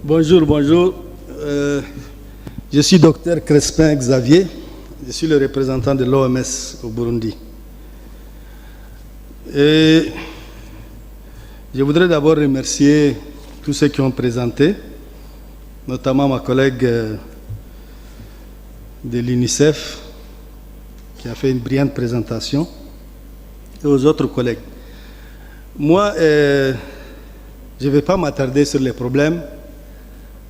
Bonjour, bonjour. Je suis docteur Crespin Xavier. Je suis le représentant de l'OMS au Burundi. Et je voudrais d'abord remercier tous ceux qui ont présenté, notamment ma collègue de l'UNICEF, qui a fait une brillante présentation, et aux autres collègues. Moi, je ne vais pas m'attarder sur les problèmes,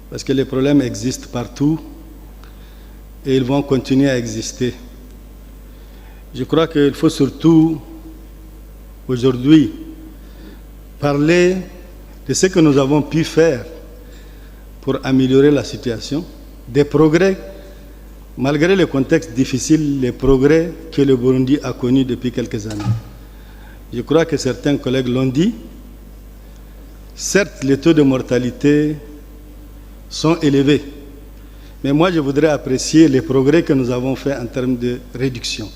parce que les problèmes existent partout, et ils vont continuer à exister. Je crois qu'il faut surtout, aujourd'hui, parler de ce que nous avons pu faire pour améliorer la situation, des progrès, malgré le contexte difficile, les progrès que le Burundi a connus depuis quelques années. Je crois que certains collègues l'ont dit. Certes, les taux de mortalité sont élevés, mais moi je voudrais apprécier les progrès que nous avons faits en termes de réduction.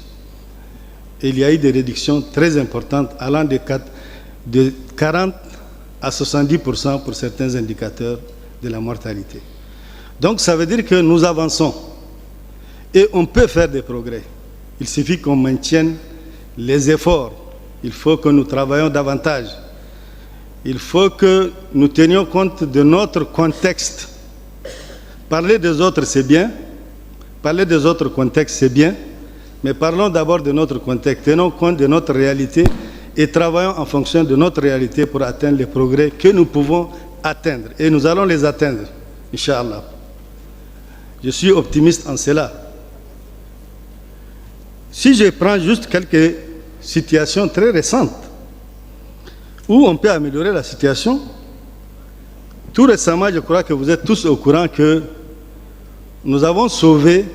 Et il y a eu des réductions très importantes, allant de 40 à 70% pour certains indicateurs de la mortalité. Donc ça veut dire que nous avançons et on peut faire des progrès. Il suffit qu'on maintienne les efforts. Il faut que nous travaillions davantage. Il faut que nous tenions compte de notre contexte. Parler des autres, c'est bien. Parler des autres contextes, c'est bien. Mais parlons d'abord de notre contexte. Tenons compte de notre réalité et travaillons en fonction de notre réalité pour atteindre les progrès que nous pouvons atteindre. Et nous allons les atteindre, Inch'Allah. Je suis optimiste en cela. Si je prends juste quelques situations très récentes où on peut améliorer la situation, tout récemment, je crois que vous êtes tous au courant que nous avons sauvé,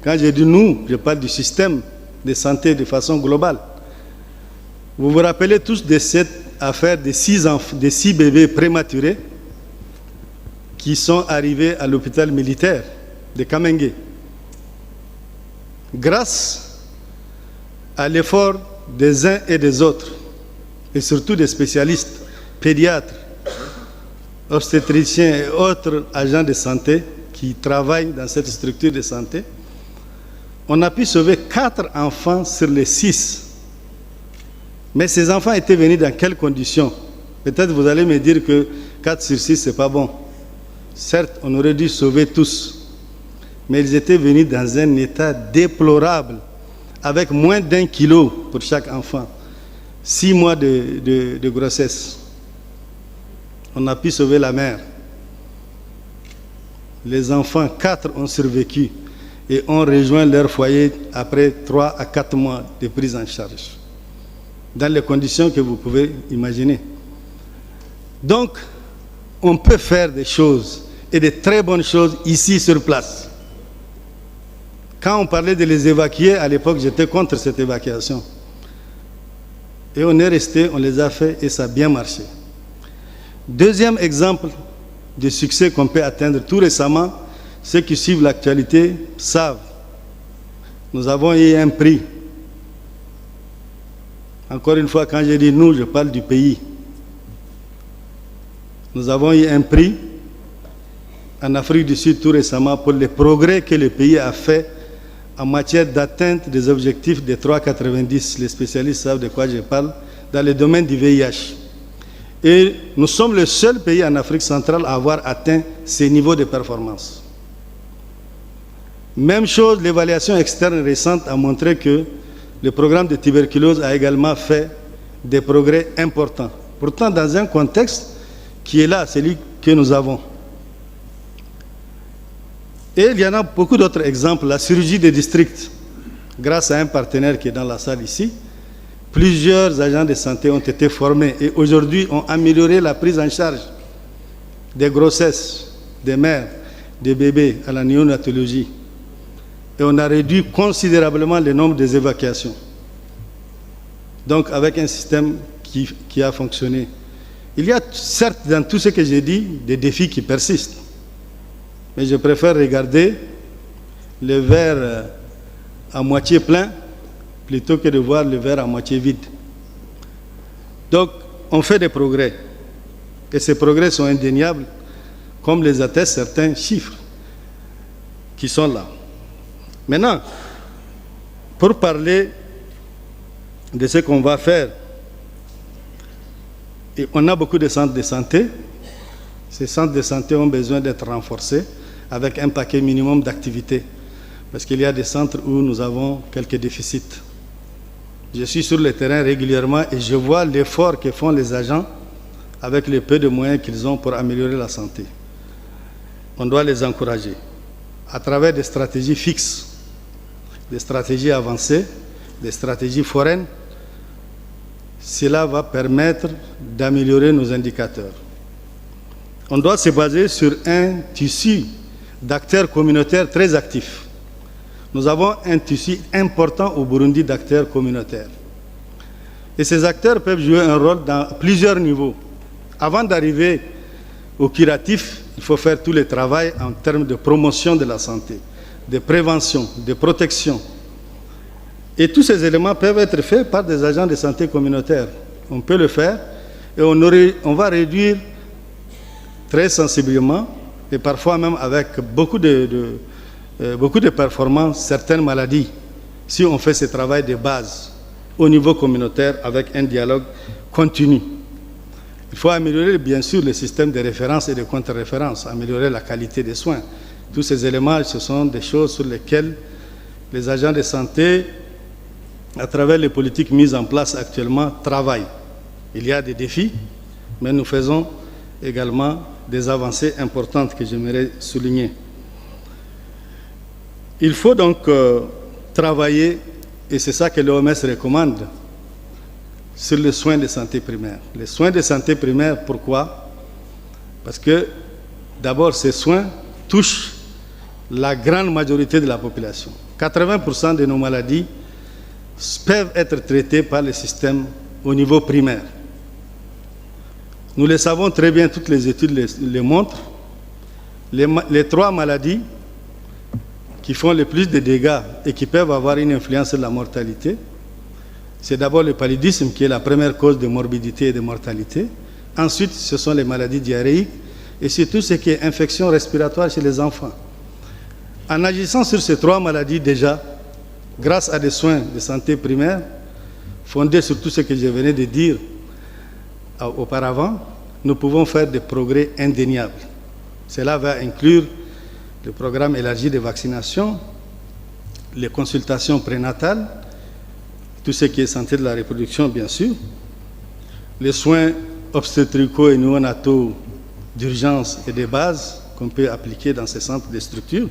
quand je dis nous, je parle du système de santé de façon globale. Vous vous rappelez tous de cette affaire des 6 bébés prématurés qui sont arrivés à l'hôpital militaire de Kamenge. Grâce à l'effort des uns et des autres, et surtout des spécialistes, pédiatres, obstétriciens et autres agents de santé qui travaillent dans cette structure de santé, on a pu sauver 4 enfants sur les 6. Mais ces enfants étaient venus dans quelles conditions? Peut-être vous allez me dire que 4 sur 6, ce n'est pas bon. Certes, on aurait dû sauver tous, mais ils étaient venus dans un état déplorable, avec moins d'1 kilo pour chaque enfant, 6 mois de grossesse. On a pu sauver la mère. Les enfants, 4 ont survécu et ont rejoint leur foyer après 3 à 4 mois de prise en charge, dans les conditions que vous pouvez imaginer. Donc, on peut faire des choses, et de très bonnes choses, ici sur place. Quand on parlait de les évacuer, à l'époque, j'étais contre cette évacuation. Et on est resté, on les a fait, et ça a bien marché. Deuxième exemple de succès qu'on peut atteindre tout récemment, ceux qui suivent l'actualité savent. Nous avons eu un prix. Encore une fois, quand je dis nous, je parle du pays. Nous avons eu un prix en Afrique du Sud tout récemment pour les progrès que le pays a fait en matière d'atteinte des objectifs des 3,90. Les spécialistes savent de quoi je parle, dans le domaine du VIH. Et nous sommes le seul pays en Afrique centrale à avoir atteint ces niveaux de performance. Même chose, l'évaluation externe récente a montré que le programme de tuberculose a également fait des progrès importants. Pourtant, dans un contexte qui est là, celui que nous avons. Et il y en a beaucoup d'autres exemples. La chirurgie des districts, grâce à un partenaire qui est dans la salle ici, plusieurs agents de santé ont été formés et aujourd'hui ont amélioré la prise en charge des grossesses, des mères, des bébés à la néonatologie. Et on a réduit considérablement le nombre des évacuations. Donc avec un système qui a fonctionné. Il y a certes dans tout ce que j'ai dit des défis qui persistent. Mais je préfère regarder le verre à moitié plein plutôt que de voir le verre à moitié vide. Donc, on fait des progrès. Et ces progrès sont indéniables comme les attestent certains chiffres qui sont là. Maintenant, pour parler de ce qu'on va faire, et on a beaucoup de centres de santé. Ces centres de santé ont besoin d'être renforcés avec un paquet minimum d'activités. Parce qu'il y a des centres où nous avons quelques déficits. Je suis sur le terrain régulièrement et je vois l'effort que font les agents avec le peu de moyens qu'ils ont pour améliorer la santé. On doit les encourager à travers des stratégies fixes, des stratégies avancées, des stratégies foraines. Cela va permettre d'améliorer nos indicateurs. On doit se baser sur un tissu d'acteurs communautaires très actifs. Nous avons un tissu important au Burundi d'acteurs communautaires. Et ces acteurs peuvent jouer un rôle dans plusieurs niveaux. Avant d'arriver au curatif, il faut faire tout le travail en termes de promotion de la santé, de prévention, de protection. Et tous ces éléments peuvent être faits par des agents de santé communautaires. On peut le faire et on va réduire très sensiblement et parfois même avec beaucoup de performances certaines maladies si on fait ce travail de base au niveau communautaire avec un dialogue continu. Il faut améliorer bien sûr le système de référence et de contre-référence, améliorer la qualité des soins. Tous ces éléments, ce sont des choses sur lesquelles les agents de santé, à travers les politiques mises en place actuellement, travaillent. Il y a des défis, mais nous faisons également des avancées importantes que j'aimerais souligner. Il faut donc travailler, et c'est ça que l'OMS recommande, sur les soins de santé primaire. Les soins de santé primaire, pourquoi? Parce que d'abord, ces soins touchent la grande majorité de la population. 80% de nos maladies peuvent être traitées par le système au niveau primaire. Nous le savons très bien, toutes les études le montrent. Les 3 maladies qui font le plus de dégâts et qui peuvent avoir une influence sur la mortalité, c'est d'abord le paludisme qui est la première cause de morbidité et de mortalité. Ensuite, ce sont les maladies diarrhéiques et surtout ce qui est infection respiratoire chez les enfants. En agissant sur ces 3 maladies déjà, grâce à des soins de santé primaire, fondés sur tout ce que je venais de dire auparavant, nous pouvons faire des progrès indéniables. Cela va inclure le programme élargi de vaccination, les consultations prénatales, tout ce qui est santé de la reproduction, bien sûr, les soins obstétricaux et néonataux d'urgence et de base qu'on peut appliquer dans ces centres de structures,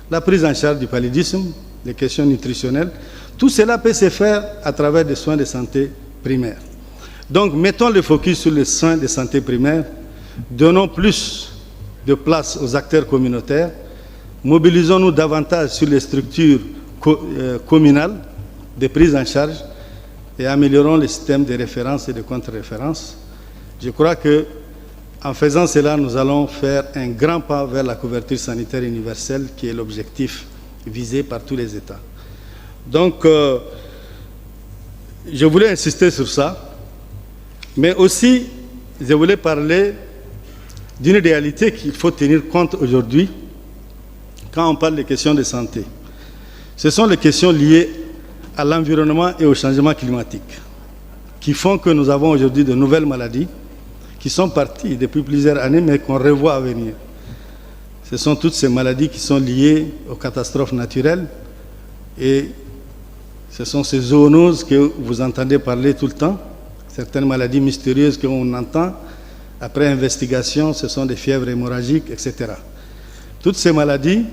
la prise en charge du paludisme, les questions nutritionnelles, tout cela peut se faire à travers des soins de santé primaire. Donc, mettons le focus sur les soins de santé primaire, donnons plus de place aux acteurs communautaires, mobilisons-nous davantage sur les structures communales de prise en charge et améliorons le système de référence et de contre-référence. Je crois qu'en faisant cela, nous allons faire un grand pas vers la couverture sanitaire universelle qui est l'objectif visé par tous les États. Donc, je voulais insister sur ça, mais aussi, je voulais parler d'une réalité qu'il faut tenir compte aujourd'hui quand on parle des questions de santé. Ce sont les questions liées à l'environnement et au changement climatique qui font que nous avons aujourd'hui de nouvelles maladies qui sont parties depuis plusieurs années mais qu'on revoit à venir. Ce sont toutes ces maladies qui sont liées aux catastrophes naturelles et ce sont ces zoonoses que vous entendez parler tout le temps, certaines maladies mystérieuses qu'on entend. Après investigation, ce sont des fièvres hémorragiques, etc. Toutes ces maladies,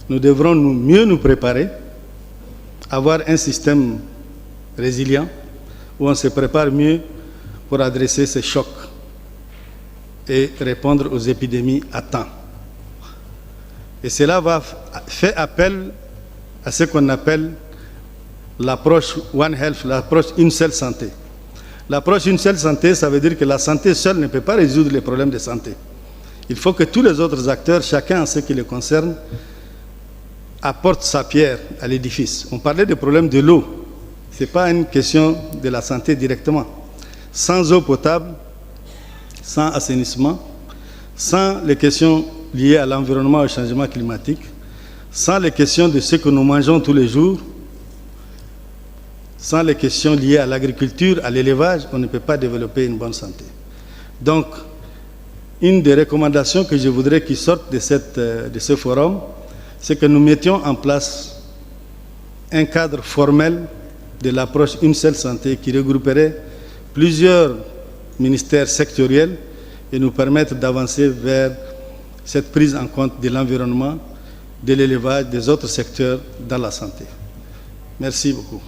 nous devrons mieux nous préparer, avoir un système résilient où on se prépare mieux pour adresser ces chocs et répondre aux épidémies à temps. Et cela va faire appel à ce qu'on appelle l'approche One Health, l'approche une seule santé. L'approche une seule santé, ça veut dire que la santé seule ne peut pas résoudre les problèmes de santé. Il faut que tous les autres acteurs, chacun en ce qui les concerne, apporte sa pierre à l'édifice. On parlait des problèmes de l'eau. Ce n'est pas une question de la santé directement. Sans eau potable, sans assainissement, sans les questions liées à l'environnement et au changement climatique, sans les questions de ce que nous mangeons tous les jours, sans les questions liées à l'agriculture, à l'élevage, on ne peut pas développer une bonne santé. Donc, une des recommandations que je voudrais qu'ils sortent de ce forum, c'est que nous mettions en place un cadre formel de l'approche Une seule santé qui regrouperait plusieurs ministères sectoriels et nous permettre d'avancer vers cette prise en compte de l'environnement, de l'élevage, des autres secteurs dans la santé. Merci beaucoup.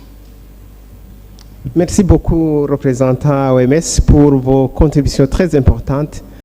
Merci beaucoup, représentant OMS, pour vos contributions très importantes.